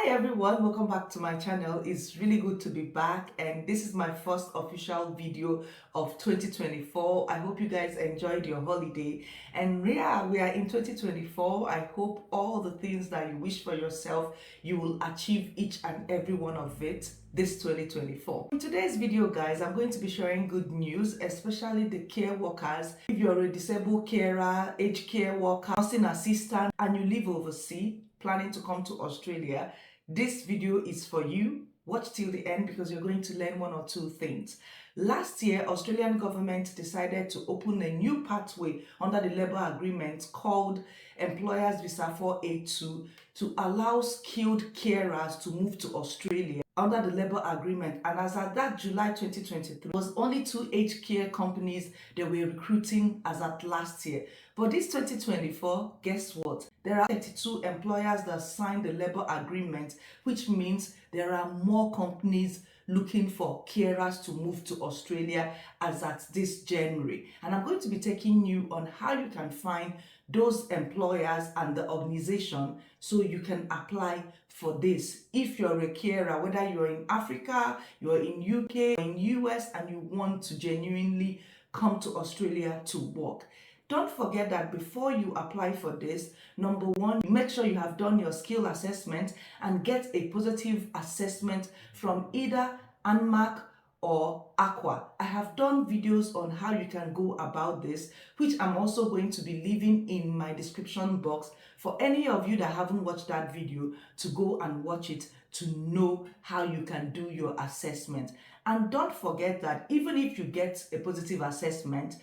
Hi everyone, welcome back to my channel. It's really good to be back, and this is my first official video of 2024. I hope you guys enjoyed your holiday, and yeah, we are in 2024. I hope all the things that you wish for yourself, you will achieve each and every one of it this 2024. In today's video guys, I'm going to be sharing good news, especially the care workers. If you're a disabled carer, aged care worker, nursing assistant, and you live overseas planning to come to Australia, this video is for you. Watch till the end because you're going to learn one or two things. Last year, Australian government decided to open a new pathway under the Labour Agreement called Employers Visa 482 to allow skilled carers to move to Australia under the Labour Agreement. And as at that July 2023, was only 2 aged care companies they were recruiting as at last year. But this 2024, guess what? There are 32 employers that signed the Labour Agreement, which means there are more companies looking for carers to move to Australia as at this January. And I'm going to be taking you on how you can find those employers and the organization so you can apply for this. If you're a carer, whether you're in Africa, you're in UK, in US, and you want to genuinely come to Australia to work. Don't forget that before you apply for this, number one, make sure you have done your skill assessment and get a positive assessment from either Anmac or ACWA. I have done videos on how you can go about this, which I'm also going to be leaving in my description box for any of you that haven't watched that video to go and watch it to know how you can do your assessment. And don't forget that even if you get a positive assessment,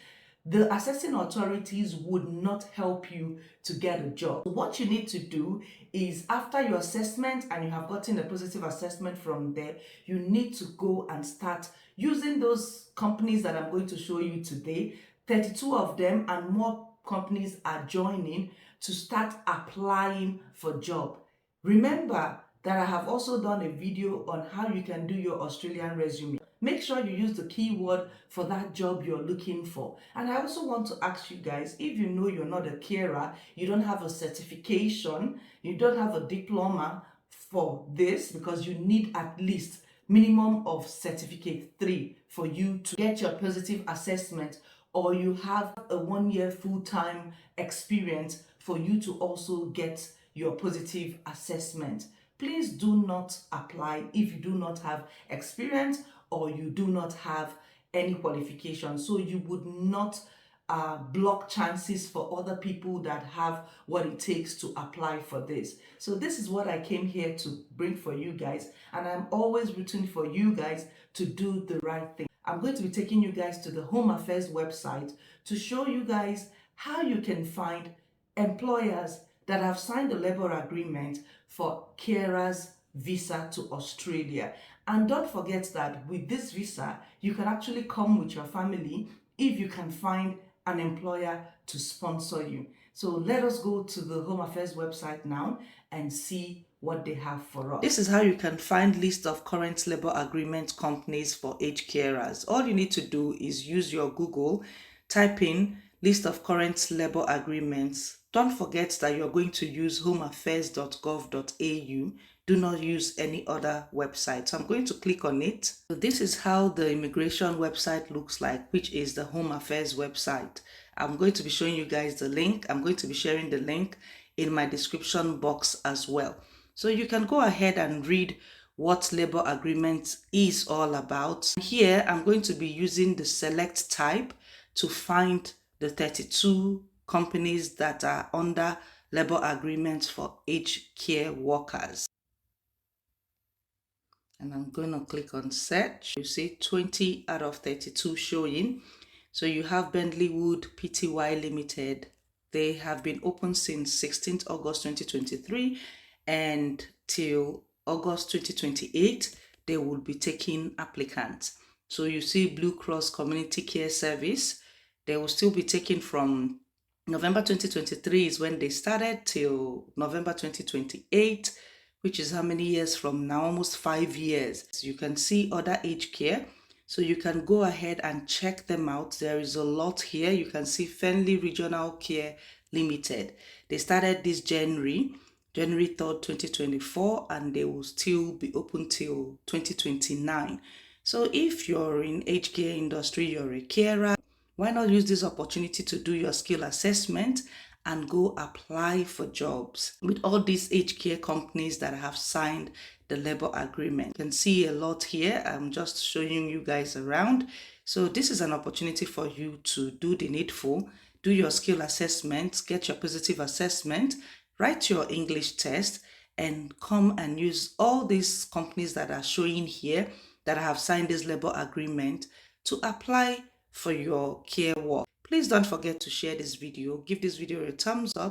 the assessing authorities would not help you to get a job. What you need to do is, after your assessment and you have gotten a positive assessment from there, you need to go and start using those companies that I'm going to show you today. 32 of them and more companies are joining to start applying for job. Remember that I have also done a video on how you can do your Australian resume. Make sure you use the keyword for that job you're looking for. And I also want to ask you guys, if you know you're not a carer, you don't have a certification, you don't have a diploma for this, because you need at least minimum of certificate 3 for you to get your positive assessment, or you have a 1-year full-time experience for you to also get your positive assessment. Please do not apply if you do not have experience or you do not have any qualification. So you would not block chances for other people that have what it takes to apply for this. So this is what I came here to bring for you guys, and I'm always rooting for you guys to do the right thing. I'm going to be taking you guys to the Home Affairs website to show you guys how you can find employers that have signed the Labour Agreement for carers visa to Australia. And don't forget that with this visa, you can actually come with your family if you can find an employer to sponsor you. So let us go to the Home Affairs website now and see what they have for us. This is how you can find list of current Labour Agreement companies for aged carers. All you need to do is use your Google, type in list of current Labour Agreements. Don't forget that you're going to use homeaffairs.gov.au. Do not use any other website. So I'm going to click on it. So this is how the immigration website looks like, which is the Home Affairs website. I'm going to be showing you guys the link. I'm going to be sharing the link in my description box as well. So you can go ahead and read what Labour Agreement is all about. Here, I'm going to be using the select type to find the 32 companies that are under Labour Agreements for aged care workers. And I'm going to click on search. You see 20 out of 32 showing. So you have Bentleywood Pty Limited. They have been open since 16th August 2023, and till August 2028 they will be taking applicants. So you see Blue Cross Community Care Service, they will still be taking from November 2023 is when they started till November 2028, which is how many years from now? Almost 5 years. So you can see other aged care. So you can go ahead and check them out. There is a lot here. You can see Fenley Regional Care Limited. They started this January January 3rd, 2024, and they will still be open till 2029. So if you're in aged care industry, you're a carer, why not use this opportunity to do your skill assessment and go apply for jobs with all these aged care companies that have signed the labor agreement. You can see a lot here. I'm just showing you guys around. So this is an opportunity for you to do the needful, do your skill assessment, get your positive assessment, write your English test, and come and use all these companies that are showing here that have signed this labor agreement to apply for your care work. Please don't forget to share this video. Give this video a thumbs up